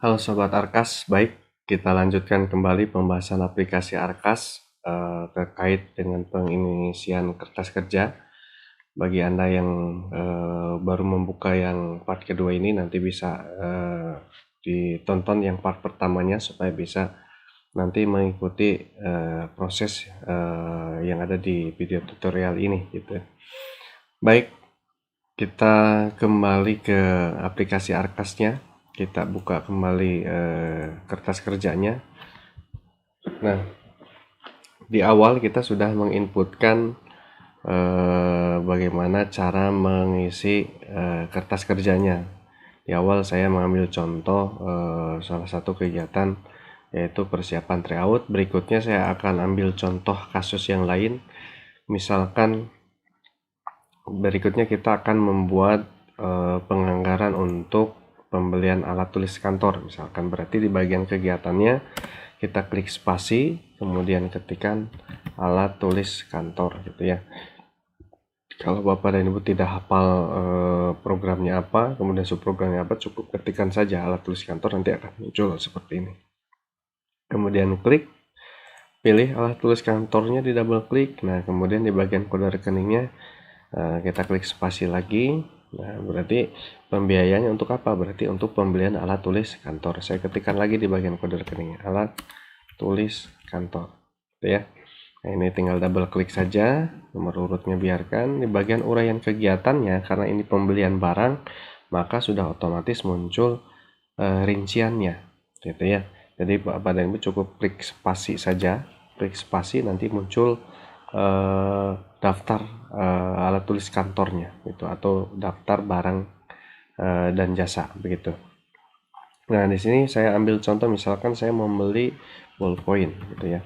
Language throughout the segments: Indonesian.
Halo Sobat Arkas, baik kita lanjutkan kembali pembahasan aplikasi Arkas terkait dengan pengisian kertas kerja. Bagi Anda yang baru membuka yang part kedua ini, nanti bisa ditonton yang part pertamanya supaya bisa nanti mengikuti proses yang ada di video tutorial ini gitu. Baik, kita kembali ke aplikasi Arkasnya. Kita buka kembali kertas kerjanya. Nah, di awal kita sudah menginputkan bagaimana cara mengisi kertas kerjanya. Di awal saya mengambil contoh salah satu kegiatan yaitu persiapan tryout. Berikutnya saya akan ambil contoh kasus yang lain. Misalkan berikutnya kita akan membuat penganggaran untuk pembelian alat tulis kantor, misalkan. Berarti di bagian kegiatannya kita klik spasi, kemudian ketikkan alat tulis kantor gitu ya. Kalau Bapak dan Ibu tidak hafal programnya apa, kemudian subprogramnya apa, cukup ketikkan saja alat tulis kantor, nanti akan muncul seperti ini. Kemudian klik, pilih alat tulis kantornya, di double klik. Nah, kemudian di bagian kode rekeningnya kita klik spasi lagi. Nah, berarti pembiayaannya untuk apa? Berarti untuk pembelian alat tulis kantor. Saya ketikkan lagi di bagian kode rekeningnya, alat tulis kantor, gitu ya. Nah, ini tinggal double klik saja, nomor urutnya biarkan. Di bagian uraian kegiatannya, karena ini pembelian barang, maka sudah otomatis muncul rinciannya, gitu ya. Jadi Bapak dan Ibu cukup klik spasi saja, klik spasi, nanti muncul daftar alat tulis kantornya gitu, atau daftar barang dan jasa begitu. Nah, di sini saya ambil contoh, misalkan saya membeli ballpoint gitu ya.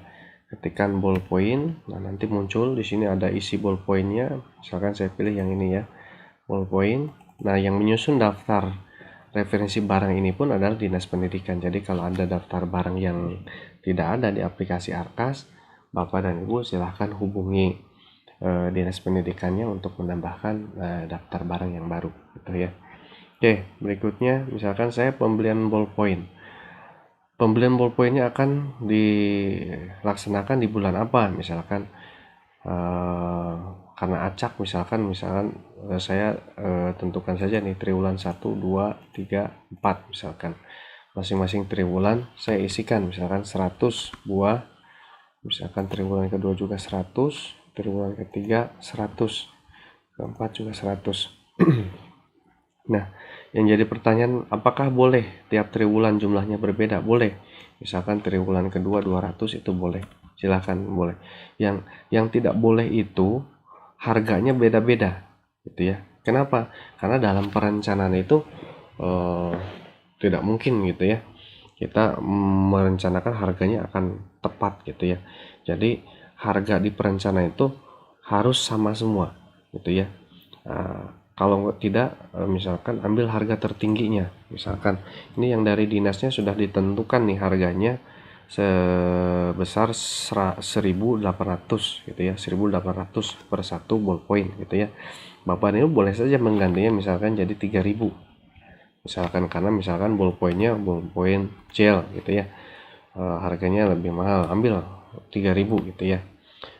Ketikkan ballpoint, nah nanti muncul di sini ada isi ballpointnya. Misalkan saya pilih yang ini ya, ballpoint. Nah, yang menyusun daftar referensi barang ini pun adalah Dinas Pendidikan. Jadi kalau ada daftar barang yang tidak ada di aplikasi Arkas, Bapak dan Ibu silahkan hubungi Dinas Pendidikannya untuk menambahkan daftar barang yang baru gitu ya. Oke, berikutnya misalkan saya pembelian ballpoint. Pembelian ballpointnya akan dilaksanakan di bulan apa? Misalkan karena acak, misalkan saya tentukan saja nih triwulan 1, 2, 3, 4 misalkan. Masing-masing triwulan saya isikan misalkan 100 buah, misalkan triwulan kedua juga 100, triwulan ketiga 100, keempat juga 100. Nah, yang jadi pertanyaan, apakah boleh tiap triwulan jumlahnya berbeda? Boleh. Misalkan triwulan kedua 200, itu boleh. Silahkan, boleh. Yang tidak boleh itu harganya beda-beda gitu ya. Kenapa? Karena dalam perencanaan itu tidak mungkin gitu ya kita merencanakan harganya akan tepat gitu ya. Jadi harga di perencanaan itu harus sama semua gitu ya. Kalau tidak, misalkan ambil harga tertingginya. Misalkan ini yang dari dinasnya sudah ditentukan nih harganya sebesar 1.800 gitu ya, 1.800 per satu ballpoint gitu ya. Bapak ini boleh saja menggantinya misalkan jadi 3.000, misalkan, karena misalkan ballpointnya ballpoint gel gitu ya, harganya lebih mahal, ambil 3.000 gitu ya.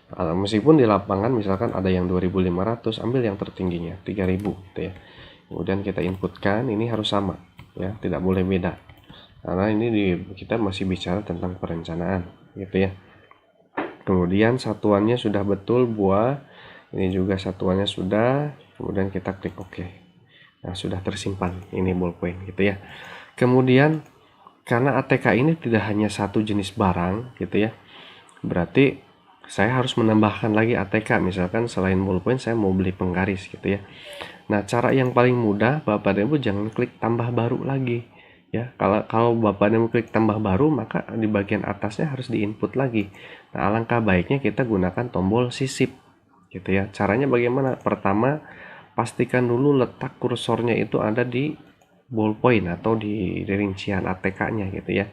Meskipun di lapangan misalkan ada yang 2.500, ambil yang tertingginya 3.000 gitu ya. Kemudian kita inputkan, ini harus sama ya, tidak boleh beda, karena ini kita masih bicara tentang perencanaan gitu ya. Kemudian satuannya sudah betul buah, ini juga satuannya sudah, kemudian kita klik OK. Nah, sudah tersimpan ini ballpoint gitu ya. Kemudian karena ATK ini tidak hanya satu jenis barang gitu ya, berarti saya harus menambahkan lagi ATK. Misalkan selain ballpoint saya mau beli penggaris gitu ya. Nah, cara yang paling mudah, Bapak dan Ibu jangan klik tambah baru lagi ya. Kalau Bapak dan Ibu klik tambah baru, maka di bagian atasnya harus diinput lagi. Nah, alangkah baiknya kita gunakan tombol sisip gitu ya. Caranya bagaimana? Pertama, pastikan dulu letak kursornya itu ada di ballpoint atau di rincian ATK-nya gitu ya.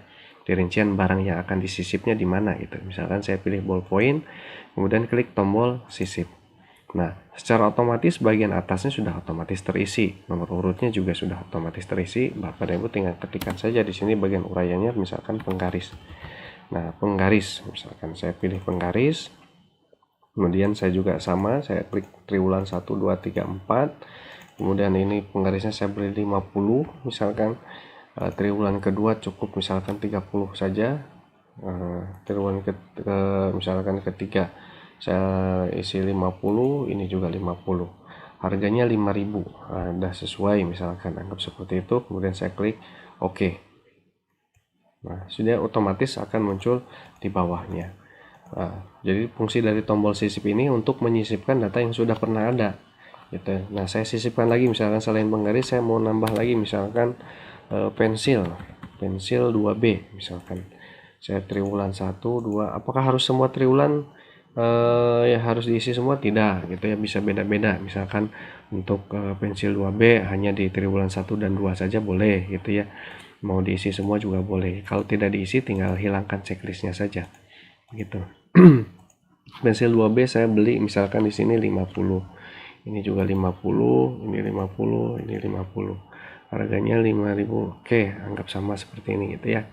Di rincian barang yang akan disisipnya di mana gitu. Misalkan saya pilih ballpoint, kemudian klik tombol sisip. Nah, secara otomatis bagian atasnya sudah otomatis terisi, nomor urutnya juga sudah otomatis terisi. Bapak dan Ibu tinggal ketikkan saja di sini bagian uraiannya, misalkan penggaris. Nah, penggaris, misalkan saya pilih penggaris, kemudian saya juga sama, saya klik triwulan 1, 2, 3, 4. Kemudian ini penggarisnya saya beri 50, misalkan triwulan kedua cukup misalkan 30 saja. Triwulan misalkan ketiga saya isi 50, ini juga 50, harganya 5.000. Udah sesuai misalkan, anggap seperti itu, kemudian saya klik OK. Nah, sudah otomatis akan muncul di bawahnya. Jadi fungsi dari tombol sisip ini untuk menyisipkan data yang sudah pernah ada gitu. Nah, saya sisipkan lagi, misalkan selain penggaris saya mau nambah lagi, misalkan pensil 2B, misalkan saya triwulan 1, 2. Apakah harus semua triwulan ya harus diisi semua? Tidak gitu ya, bisa beda-beda. Misalkan untuk pensil 2B hanya di triwulan 1 dan 2 saja boleh gitu ya, mau diisi semua juga boleh. Kalau tidak diisi tinggal hilangkan checklistnya saja gitu. Pensil 2B saya beli misalkan di sini 50, ini juga 50, ini 50, ini 50, harganya 5.000. Oke, anggap sama seperti ini gitu ya.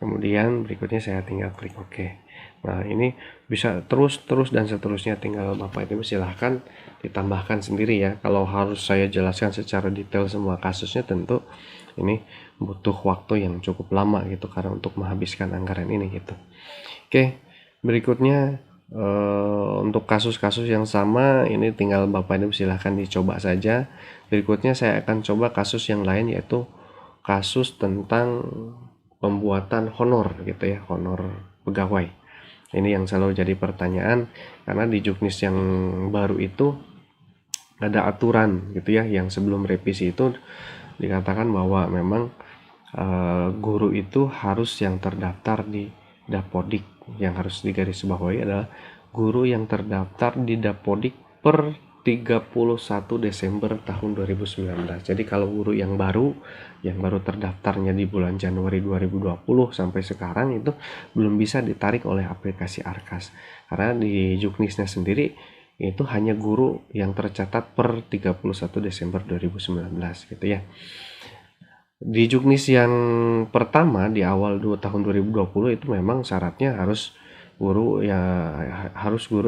Kemudian berikutnya saya tinggal klik OK. Nah, ini bisa terus dan seterusnya, tinggal Bapak Ibu silahkan ditambahkan sendiri ya. Kalau harus saya jelaskan secara detail semua kasusnya, tentu ini butuh waktu yang cukup lama gitu, karena untuk menghabiskan anggaran ini gitu. Oke, berikutnya untuk kasus-kasus yang sama ini tinggal Bapak Ibu silahkan dicoba saja. Berikutnya saya akan coba kasus yang lain, yaitu kasus tentang pembuatan honor gitu ya, honor pegawai. Ini yang selalu jadi pertanyaan, karena di Juknis yang baru itu ada aturan gitu ya, yang sebelum revisi itu dikatakan bahwa memang guru itu harus yang terdaftar di Dapodik. Yang harus digarisbawahi adalah guru yang terdaftar di Dapodik per 31 Desember tahun 2019. Jadi kalau guru yang baru terdaftarnya di bulan Januari 2020 sampai sekarang itu belum bisa ditarik oleh aplikasi Arkas, karena di Juknisnya sendiri itu hanya guru yang tercatat per 31 Desember 2019 gitu ya. Di Juknis yang pertama di awal tahun 2020 itu memang syaratnya harus guru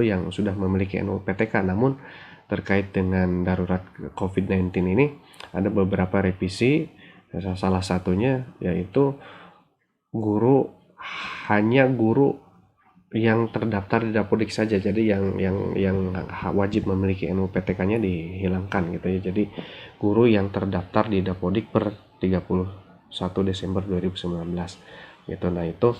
yang sudah memiliki NUPTK. Namun terkait dengan darurat COVID-19 ini ada beberapa revisi, salah satunya yaitu hanya guru yang terdaftar di Dapodik saja. Jadi yang wajib memiliki NUPTK-nya dihilangkan gitu ya. Jadi guru yang terdaftar di Dapodik per 31 Desember 2019 gitu. Nah, itu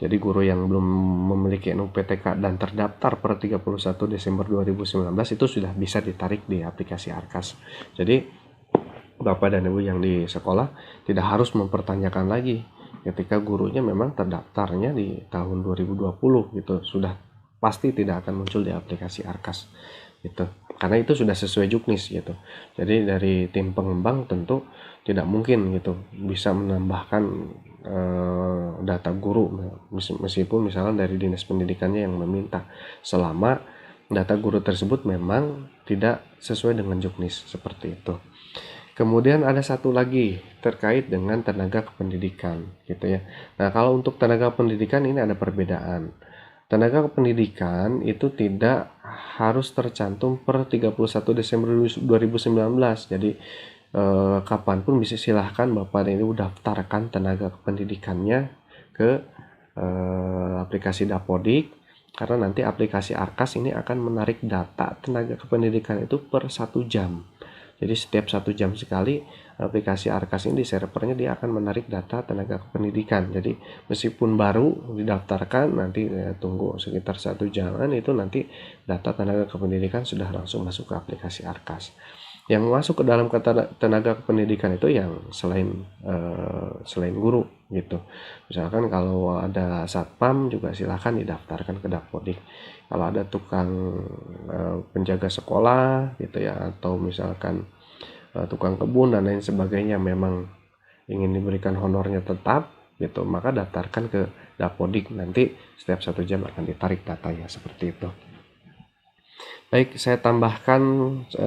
jadi guru yang belum memiliki NUPTK dan terdaftar per 31 Desember 2019 itu sudah bisa ditarik di aplikasi Arkas. Jadi Bapak dan Ibu yang di sekolah tidak harus mempertanyakan lagi ketika gurunya memang terdaftarnya di tahun 2020 gitu, sudah pasti tidak akan muncul di aplikasi Arkas gitu, karena itu sudah sesuai Juknis gitu. Jadi dari tim pengembang tentu tidak mungkin gitu bisa menambahkan data guru meskipun misalnya dari dinas pendidikannya yang meminta, selama data guru tersebut memang tidak sesuai dengan Juknis, seperti itu. Kemudian ada satu lagi terkait dengan tenaga kependidikan gitu ya. Nah, kalau untuk tenaga pendidikan ini ada perbedaan. Tenaga kependidikan itu tidak harus tercantum per 31 Desember 2019. Jadi kapanpun bisa silahkan Bapak dan Ibu daftarkan tenaga kependidikannya ke aplikasi Dapodik, karena nanti aplikasi Arkas ini akan menarik data tenaga kependidikan itu per 1 jam. Jadi setiap 1 jam sekali aplikasi Arkas ini di servernya dia akan menarik data tenaga kependidikan. Jadi meskipun baru didaftarkan, nanti tunggu sekitar 1 jaman, itu nanti data tenaga kependidikan sudah langsung masuk ke aplikasi Arkas. Yang masuk ke dalam tenaga kependidikan itu yang selain guru gitu. Misalkan kalau ada satpam juga silahkan didaftarkan ke Dapodik. Kalau ada tukang penjaga sekolah gitu ya, atau misalkan tukang kebun dan lain sebagainya, memang ingin diberikan honornya tetap gitu, maka daftarkan ke Dapodik, nanti setiap 1 jam akan ditarik datanya, seperti itu. Baik, saya tambahkan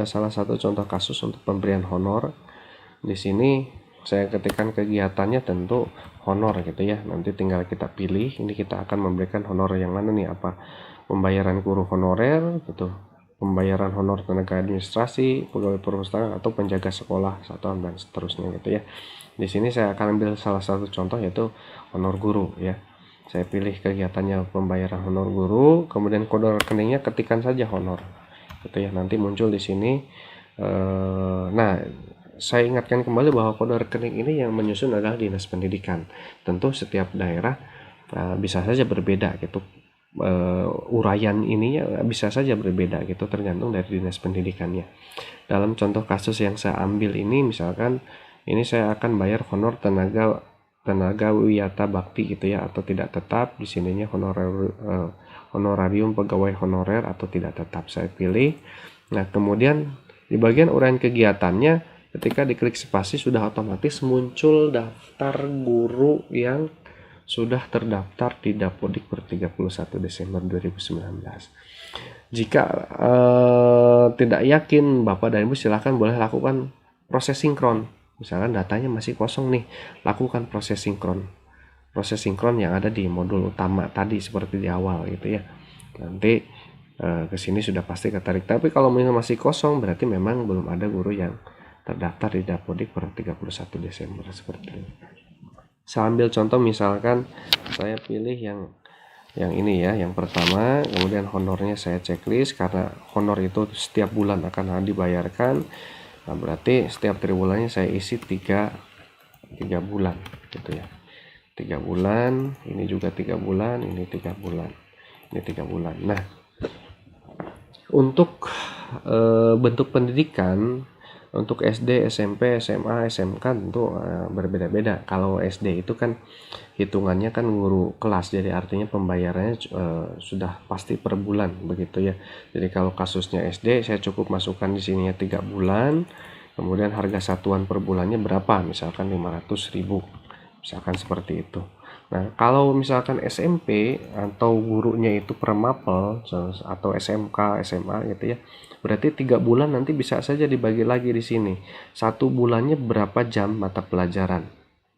salah satu contoh kasus untuk pemberian honor. Di sini saya ketikkan kegiatannya tentu honor gitu ya. Nanti tinggal kita pilih, ini kita akan memberikan honor yang mana nih, apa pembayaran guru honorer gitu, pembayaran honor tenaga administrasi, pegawai perpustakaan, atau penjaga sekolah satuan dan seterusnya gitu ya. Di sini saya akan ambil salah satu contoh yaitu honor guru ya. Saya pilih kegiatannya pembayaran honor guru, kemudian kode rekeningnya ketikkan saja honor gitu ya. Nanti muncul di sini. Nah, saya ingatkan kembali bahwa kode rekening ini yang menyusun adalah Dinas Pendidikan. Tentu setiap daerah bisa saja berbeda gitu. Uraian ininya bisa saja berbeda gitu, tergantung dari Dinas Pendidikannya. Dalam contoh kasus yang saya ambil ini, misalkan ini saya akan bayar honor tenaga wiyata bakti gitu ya, atau tidak tetap. Di sininya honorarium pegawai honorer atau tidak tetap saya pilih. Nah, kemudian di bagian uraian kegiatannya, ketika diklik spasi sudah otomatis muncul daftar guru yang sudah terdaftar di Dapodik per 31 Desember 2019. Jika tidak yakin Bapak dan Ibu, silahkan boleh lakukan proses sinkron. Misalkan datanya masih kosong nih, lakukan proses sinkron. Proses sinkron yang ada di modul utama tadi seperti di awal gitu ya. Nanti ke sini sudah pasti ketarik. Tapi kalau masih kosong, berarti memang belum ada guru yang terdaftar di Dapodik per 31 Desember seperti ini. Saya ambil contoh, misalkan saya pilih yang ini ya, yang pertama, kemudian honornya saya checklist karena honor itu setiap bulan akan dibayarkan. Nah, berarti setiap triwulannya saya isi 3 bulan gitu ya. 3 bulan, ini juga 3 bulan, ini 3 bulan, ini 3 bulan. Nah, untuk bentuk pendidikan untuk SD, SMP, SMA, SMK tentu berbeda-beda. Kalau SD itu kan hitungannya kan guru kelas, jadi artinya pembayarannya sudah pasti per bulan begitu ya. Jadi kalau kasusnya SD, saya cukup masukkan di sininya 3 bulan, kemudian harga satuan per bulannya berapa, misalkan 500.000, misalkan seperti itu. Nah, kalau misalkan SMP atau gurunya itu per mapel atau SMK, SMA gitu ya, berarti 3 bulan nanti bisa saja dibagi lagi di sini. 1 bulannya berapa jam mata pelajaran?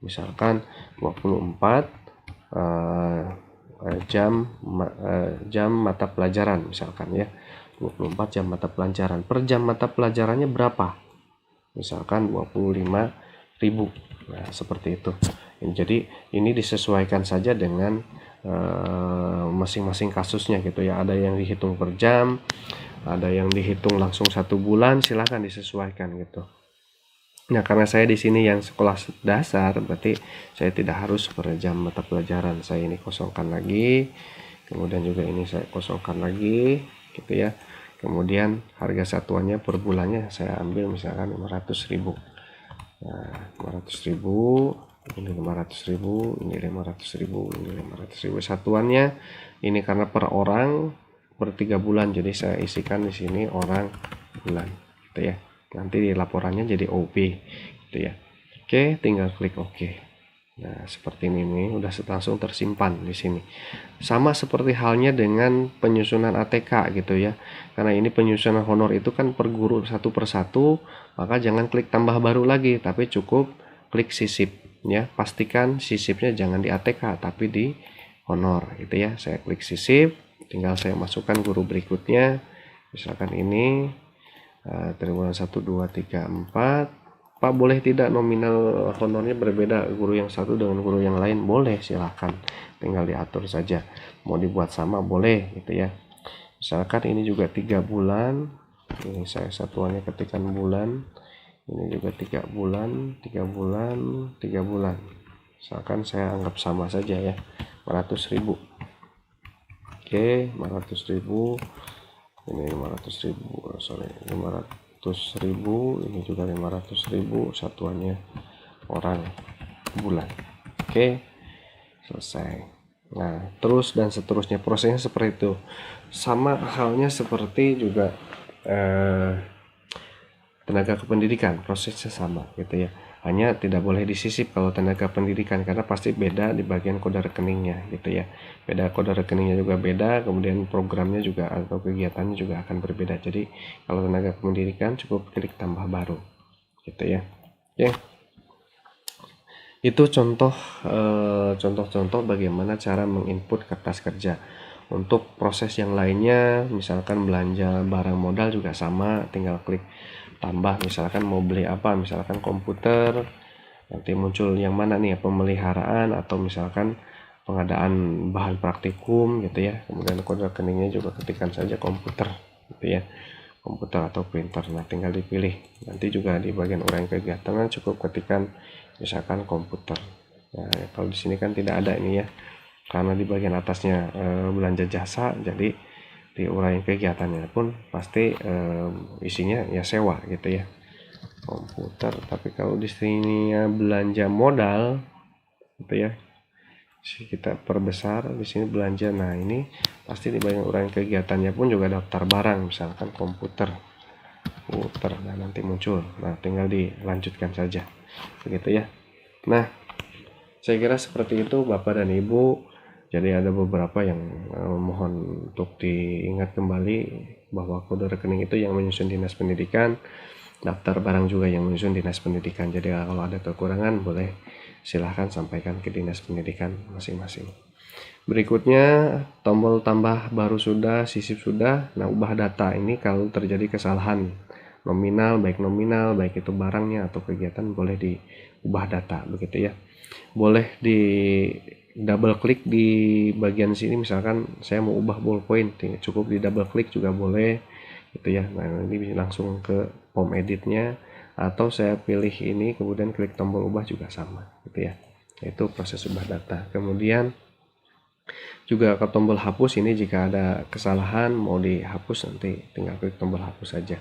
Misalkan 24 jam mata pelajaran misalkan ya. 24 jam mata pelajaran. Per jam mata pelajarannya berapa? Misalkan 25.000. Nah, seperti itu. Jadi ini disesuaikan saja dengan masing-masing kasusnya gitu ya. Ada yang dihitung per jam, ada yang dihitung langsung 1 bulan, silahkan disesuaikan gitu. Nah, karena saya di sini yang sekolah dasar, berarti saya tidak harus per jam mata pelajaran. Saya ini kosongkan lagi, kemudian juga ini saya kosongkan lagi gitu ya. Kemudian harga satuannya per bulannya saya ambil misalkan 500.000. Nah, 500.000, ini 500.000, ini 500.000, ini 500.000. Satuannya ini karena per orang per 3 bulan, jadi saya isikan di sini orang bulan gitu ya. Nanti di laporannya jadi OB gitu ya. Oke, tinggal klik OK. Nah, seperti ini nih, udah langsung tersimpan di sini. Sama seperti halnya dengan penyusunan ATK gitu ya. Karena ini penyusunan honor itu kan per guru satu persatu, maka jangan klik tambah baru lagi, tapi cukup klik sisip ya. Pastikan sisipnya jangan di ATK tapi di honor gitu ya. Saya klik sisip, tinggal saya masukkan guru berikutnya. Misalkan ini triwulan 1, 2, 3, 4. Pak, boleh tidak nominal honornya berbeda guru yang satu dengan guru yang lain? Boleh, silahkan, tinggal diatur saja. Mau dibuat sama boleh gitu ya. Misalkan ini juga 3 bulan, ini saya satuannya ketikan bulan, ini juga 3 bulan, 3 bulan, 3 bulan. Misalkan saya anggap sama saja ya, 500.000. Oke, 500.000, ini 500.000, sorry, 500.000, ini juga 500.000, satuannya orang bulan. Oke, selesai. Nah, terus dan seterusnya, prosesnya seperti itu. Sama halnya seperti juga tenaga kependidikan, prosesnya sama gitu ya. Hanya tidak boleh disisip kalau tenaga pendidikan karena pasti beda di bagian kode rekeningnya gitu ya. Beda kode rekeningnya juga beda, kemudian programnya juga atau kegiatannya juga akan berbeda. Jadi kalau tenaga pendidikan cukup klik tambah baru gitu ya. Oke. Itu contoh-contoh bagaimana cara menginput kertas kerja. Untuk proses yang lainnya, misalkan belanja barang modal juga sama, tinggal klik tambah. Misalkan mau beli apa, misalkan komputer, nanti muncul yang mana nih, pemeliharaan atau misalkan pengadaan bahan praktikum gitu ya. Kemudian kode rekeningnya juga ketikkan saja komputer gitu ya, komputer atau printer. Nah, tinggal dipilih. Nanti juga di bagian uraian kegiatan cukup ketikkan misalkan komputer. Nah, kalau di sini kan tidak ada ini ya, karena di bagian atasnya belanja jasa, jadi di uraian kegiatannya pun pasti isinya ya sewa gitu ya, komputer. Tapi kalau di sini ya belanja modal gitu ya, kita perbesar di sini belanja. Nah, ini pasti di bagian uraian kegiatannya pun juga daftar barang, misalkan komputer. Nah, nanti muncul. Nah, tinggal dilanjutkan saja begitu ya. Nah, saya kira seperti itu Bapak dan Ibu. Jadi ada beberapa yang mohon untuk diingat kembali bahwa kode rekening itu yang menyusun Dinas Pendidikan, daftar barang juga yang menyusun Dinas Pendidikan. Jadi kalau ada kekurangan boleh silahkan sampaikan ke Dinas Pendidikan masing-masing. Berikutnya tombol tambah baru sudah, sisip sudah. Nah, ubah data ini kalau terjadi kesalahan nominal, baik itu barangnya atau kegiatan, boleh diubah data begitu ya. Boleh di double klik di bagian sini, misalkan saya mau ubah ballpoint, cukup di double klik juga boleh gitu ya. Nah, ini langsung ke home editnya, atau saya pilih ini kemudian klik tombol ubah juga sama gitu ya. Itu proses ubah data. Kemudian juga ke tombol hapus, ini jika ada kesalahan mau dihapus nanti tinggal klik tombol hapus saja.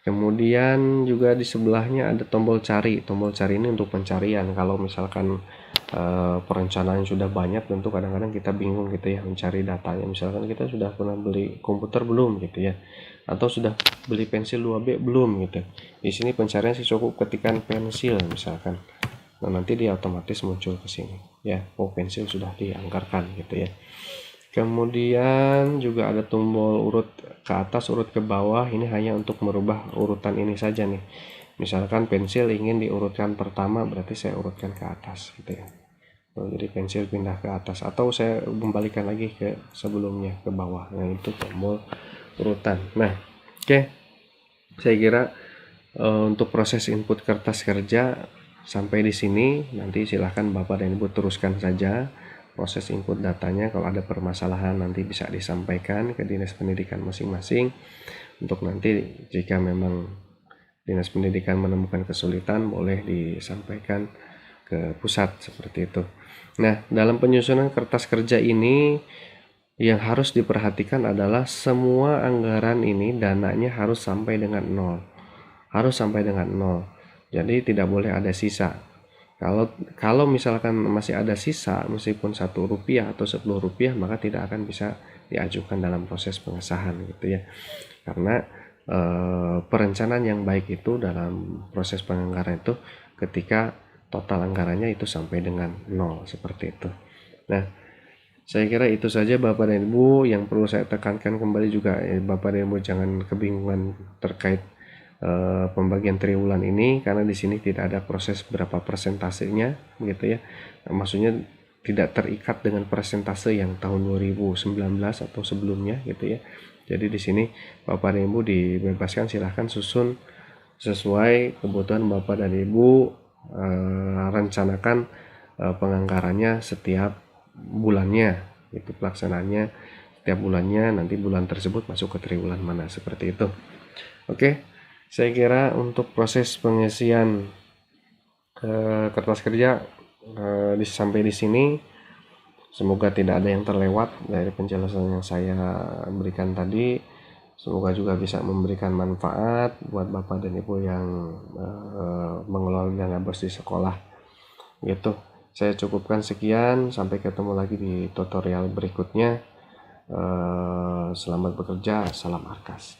Kemudian juga di sebelahnya ada tombol cari. Tombol cari ini untuk pencarian. Kalau misalkan perencanaan sudah banyak, tentu kadang-kadang kita bingung gitu ya mencari datanya. Misalkan kita sudah pernah beli komputer belum gitu ya, atau sudah beli pensil 2B belum gitu. Di sini pencarian sih cukup ketikkan pensil misalkan. Nah, nanti dia otomatis muncul ke sini ya. Oh, pensil sudah dianggarkan gitu ya. Kemudian juga ada tombol urut ke atas, urut ke bawah. Ini hanya untuk merubah urutan ini saja nih. Misalkan pensil ingin diurutkan pertama, berarti saya urutkan ke atas gitu ya. Jadi pensil pindah ke atas, atau saya kembalikan lagi ke sebelumnya ke bawah. Nah, itu tombol urutan. Nah, oke. Saya kira untuk proses input kertas kerja sampai di sini. Nanti silahkan Bapak dan Ibu teruskan saja proses input datanya. Kalau ada permasalahan nanti bisa disampaikan ke Dinas Pendidikan masing-masing, untuk nanti jika memang Dinas Pendidikan menemukan kesulitan boleh disampaikan ke pusat seperti itu. Nah, dalam penyusunan kertas kerja ini yang harus diperhatikan adalah semua anggaran ini dananya harus sampai dengan nol. Harus sampai dengan nol. Jadi tidak boleh ada sisa. Kalau misalkan masih ada sisa, meskipun Rp1 atau Rp10, maka tidak akan bisa diajukan dalam proses pengesahan gitu ya. Karena perencanaan yang baik itu dalam proses penganggaran itu ketika total anggarannya itu sampai dengan nol seperti itu. Nah, saya kira itu saja Bapak dan Ibu yang perlu saya tekankan kembali juga. Bapak dan Ibu jangan kebingungan terkait pembagian triwulan ini, karena di sini tidak ada proses berapa persentasenya gitu ya. Maksudnya tidak terikat dengan persentase yang tahun 2019 atau sebelumnya gitu ya. Jadi di sini Bapak dan Ibu dibebaskan, silahkan susun sesuai kebutuhan Bapak dan Ibu, rencanakan penganggarannya setiap bulannya, itu pelaksanaannya setiap bulannya, nanti bulan tersebut masuk ke triwulan mana, seperti itu. Oke. Saya kira untuk proses pengisian kertas kerja sampai di sini, semoga tidak ada yang terlewat dari penjelasan yang saya berikan tadi. Semoga juga bisa memberikan manfaat buat Bapak dan Ibu yang mengelola dana bos di sekolah gitu. Saya cukupkan sekian, sampai ketemu lagi di tutorial berikutnya. Selamat bekerja, salam Arkas.